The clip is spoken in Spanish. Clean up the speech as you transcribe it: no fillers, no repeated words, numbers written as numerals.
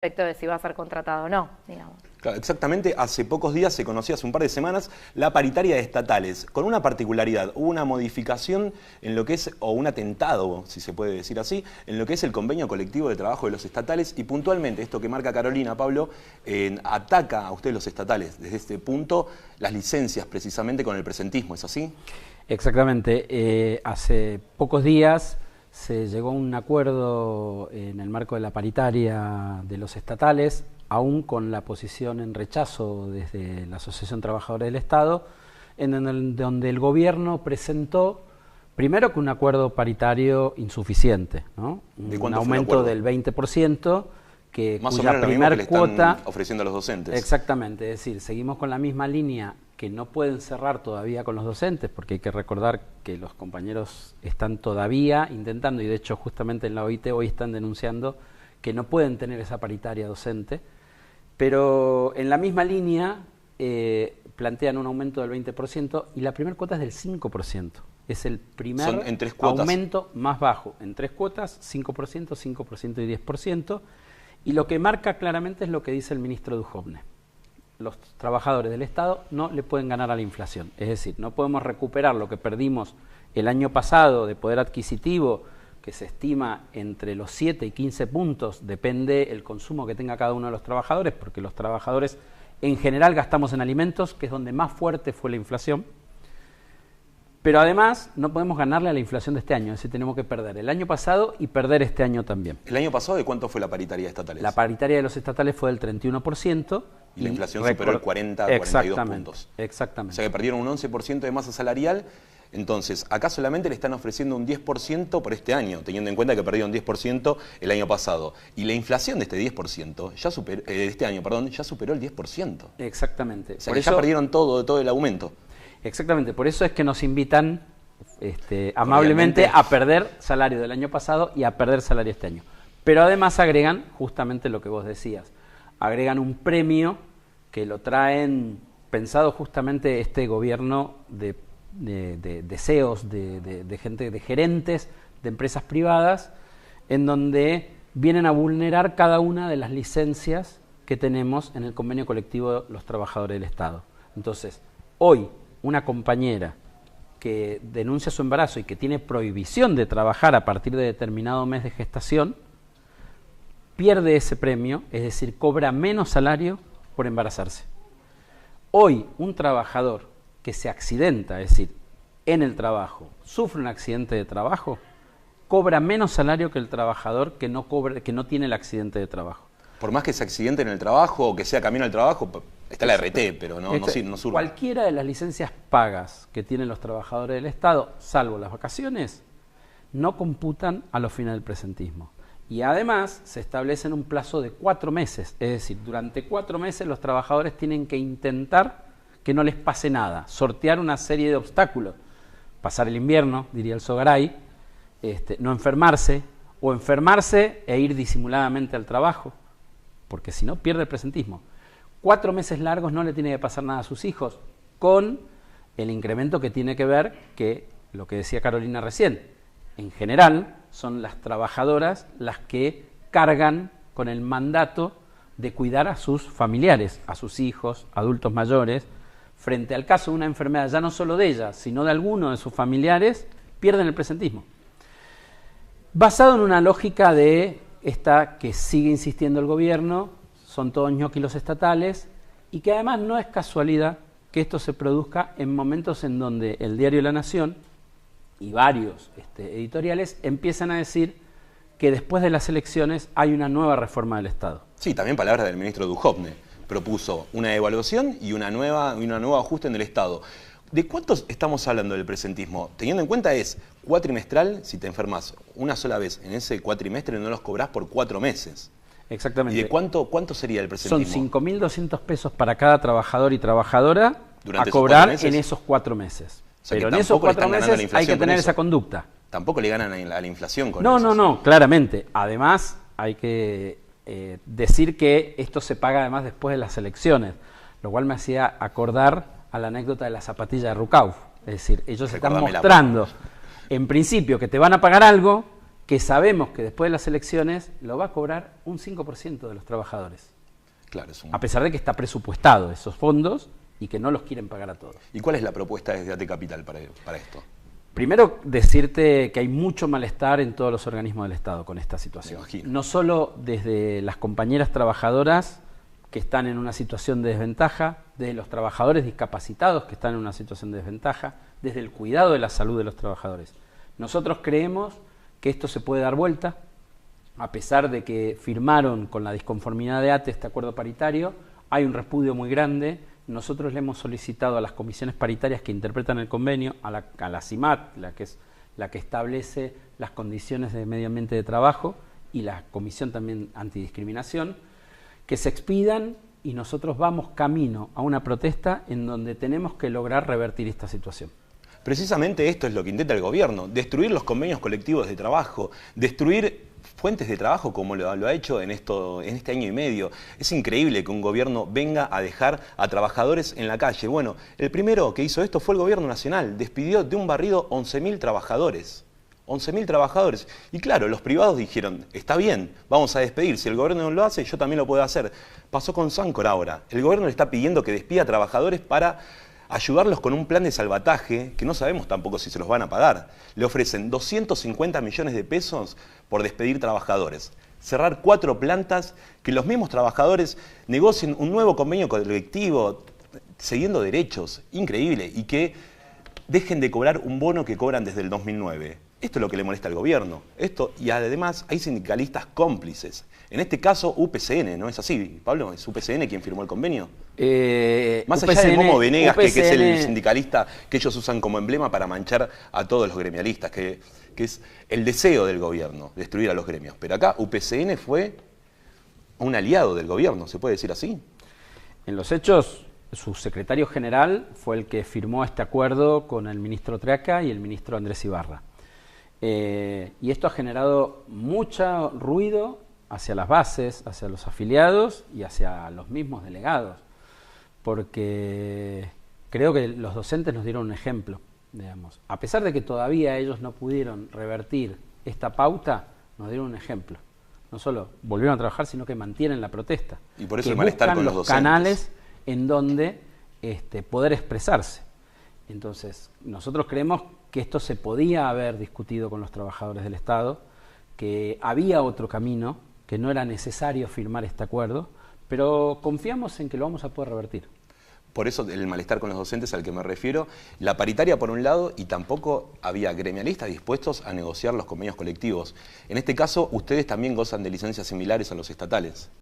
respecto de si va a ser contratado o no, digamos. Claro, exactamente, hace pocos días se conocía, hace un par de semanas, la paritaria de estatales, con una particularidad, hubo una modificación en lo que es, o un atentado, si se puede decir así, en lo que es el convenio colectivo de trabajo de los estatales, y puntualmente esto que marca Carolina, Pablo, ataca a ustedes los estatales, desde este punto, las licencias precisamente con el presentismo, ¿es así? Exactamente, hace pocos días se llegó a un acuerdo en el marco de la paritaria de los estatales, aún con la posición en rechazo desde la Asociación Trabajadora del Estado, donde el gobierno presentó, primero que un acuerdo paritario insuficiente, ¿no? Un aumento del 20%, que más cuya o menos primer lo mismo que cuota le están ofreciendo a los docentes. Exactamente, es decir, seguimos con la misma línea que no pueden cerrar todavía con los docentes, porque hay que recordar que los compañeros están todavía intentando, y de hecho justamente en la OIT hoy están denunciando que no pueden tener esa paritaria docente, pero en la misma línea plantean un aumento del 20% y la primera cuota es del 5%. Es el primer aumento más bajo, en 3 cuotas, 5%, 5% y 10%, y lo que marca claramente es lo que dice el ministro Duhovne. Los trabajadores del Estado no le pueden ganar a la inflación, es decir, no podemos recuperar lo que perdimos el año pasado de poder adquisitivo, que se estima entre los 7 y 15 puntos, depende el consumo que tenga cada uno de los trabajadores, porque los trabajadores en general gastamos en alimentos, que es donde más fuerte fue la inflación, pero además no podemos ganarle a la inflación de este año, es decir, tenemos que perder el año pasado y perder este año también. ¿El año pasado de cuánto fue la paritaria de estatales? La paritaria de los estatales fue del 31%. Y la inflación superó el 40, 42 puntos. Exactamente. O sea que perdieron un 11% de masa salarial. Entonces, acá solamente le están ofreciendo un 10% por este año, teniendo en cuenta que perdieron 10% el año pasado. Y la inflación de este 10%, de este año, ya superó el 10%. Exactamente. O sea, que ya perdieron todo el aumento. Exactamente, por eso es que nos invitan amablemente a perder salario del año pasado y a perder salario este año. Pero además agregan justamente lo que vos decías, agregan un premio que lo traen pensado justamente este gobierno de CEOs, de gente, de gerentes de empresas privadas, en donde vienen a vulnerar cada una de las licencias que tenemos en el convenio colectivo de los trabajadores del Estado. Entonces, hoy una compañera que denuncia su embarazo y que tiene prohibición de trabajar a partir de determinado mes de gestación, pierde ese premio, es decir, cobra menos salario por embarazarse. Hoy un trabajador que se accidenta, es decir, en el trabajo, sufre un accidente de trabajo, cobra menos salario que el trabajador que no tiene el accidente de trabajo. Por más que se accidente en el trabajo o que sea camino al trabajo, está la RT, pero no sirve. Cualquiera de las licencias pagas que tienen los trabajadores del Estado, salvo las vacaciones, no computan a los fines del presentismo. Y además se establece en un plazo de 4 meses, es decir, durante 4 meses los trabajadores tienen que intentar que no les pase nada, sortear una serie de obstáculos, pasar el invierno, diría el Sogaray, no enfermarse, o enfermarse e ir disimuladamente al trabajo, porque si no pierde el presentismo. 4 meses largos no le tiene que pasar nada a sus hijos, con el incremento que tiene que ver, que lo que decía Carolina recién, en general son las trabajadoras las que cargan con el mandato de cuidar a sus familiares, a sus hijos, adultos mayores, frente al caso de una enfermedad ya no solo de ellas, sino de alguno de sus familiares, pierden el presentismo. Basado en una lógica de esta que sigue insistiendo el gobierno, son todos ñoquis los estatales, y que además no es casualidad que esto se produzca en momentos en donde el diario La Nación y varios editoriales empiezan a decir que después de las elecciones hay una nueva reforma del Estado. Sí, también palabras del ministro Duhovne. Propuso una evaluación y una nueva ajuste en el Estado. ¿De cuántos estamos hablando del presentismo? Teniendo en cuenta es cuatrimestral, si te enfermas una sola vez en ese cuatrimestre no los cobrás por 4 meses. Exactamente. ¿Y de cuánto sería el presentismo? Son 5.200 pesos para cada trabajador y trabajadora a cobrar en esos 4 meses. O sea, pero en esos 4 meses hay que tener esa conducta. Tampoco le ganan a la inflación con eso. No, claramente. Además, hay que decir que esto se paga además después de las elecciones, lo cual me hacía acordar a la anécdota de la zapatilla de Rucauf. Es decir, ellos están mostrando, en principio, que te van a pagar algo que sabemos que después de las elecciones lo va a cobrar un 5% de los trabajadores. Claro, A pesar de que está presupuestado esos fondos y que no los quieren pagar a todos. ¿Y cuál es la propuesta desde AT Capital para esto? Primero, decirte que hay mucho malestar en todos los organismos del Estado con esta situación. Me imagino. No solo desde las compañeras trabajadoras que están en una situación de desventaja, desde los trabajadores discapacitados que están en una situación de desventaja, desde el cuidado de la salud de los trabajadores. Nosotros creemos que esto se puede dar vuelta, a pesar de que firmaron con la disconformidad de ATE este acuerdo paritario, hay un repudio muy grande. Nosotros le hemos solicitado a las comisiones paritarias que interpretan el convenio, a la CIMAT, que es la que establece las condiciones de medio ambiente de trabajo, y la comisión también antidiscriminación, que se expidan, y nosotros vamos camino a una protesta en donde tenemos que lograr revertir esta situación. Precisamente esto es lo que intenta el gobierno, destruir los convenios colectivos de trabajo, destruir fuentes de trabajo como lo ha hecho en este año y medio. Es increíble que un gobierno venga a dejar a trabajadores en la calle. Bueno, el primero que hizo esto fue el gobierno nacional, despidió de un barrido 11.000 trabajadores. 11.000 trabajadores. Y claro, los privados dijeron, está bien, vamos a despedir, si el gobierno no lo hace, yo también lo puedo hacer. Pasó con Sancor ahora. El gobierno le está pidiendo que despida a trabajadores para ayudarlos con un plan de salvataje que no sabemos tampoco si se los van a pagar. Le ofrecen 250 millones de pesos por despedir trabajadores. Cerrar 4 plantas, que los mismos trabajadores negocien un nuevo convenio colectivo, siguiendo derechos, increíble, y que dejen de cobrar un bono que cobran desde el 2009. Esto es lo que le molesta al gobierno. Esto, y además hay sindicalistas cómplices. En este caso, UPCN, ¿no es así, Pablo? ¿Es UPCN quien firmó el convenio? Más allá de Momo Venegas, que es el sindicalista que ellos usan como emblema para manchar a todos los gremialistas, que es el deseo del gobierno, destruir a los gremios. Pero acá UPCN fue un aliado del gobierno, ¿se puede decir así? En los hechos, su secretario general fue el que firmó este acuerdo con el ministro Treaca y el ministro Andrés Ibarra. Y esto ha generado mucho ruido hacia las bases, hacia los afiliados y hacia los mismos delegados, porque creo que los docentes nos dieron un ejemplo, digamos. A pesar de que todavía ellos no pudieron revertir esta pauta, nos dieron un ejemplo. No solo volvieron a trabajar, sino que mantienen la protesta. Y por eso el malestar con los docentes. Canales en donde poder expresarse. Entonces, nosotros creemos que esto se podía haber discutido con los trabajadores del Estado, que había otro camino, que no era necesario firmar este acuerdo, pero confiamos en que lo vamos a poder revertir. Por eso el malestar con los docentes al que me refiero, la paritaria por un lado, y tampoco había gremialistas dispuestos a negociar los convenios colectivos. En este caso, ustedes también gozan de licencias similares a los estatales.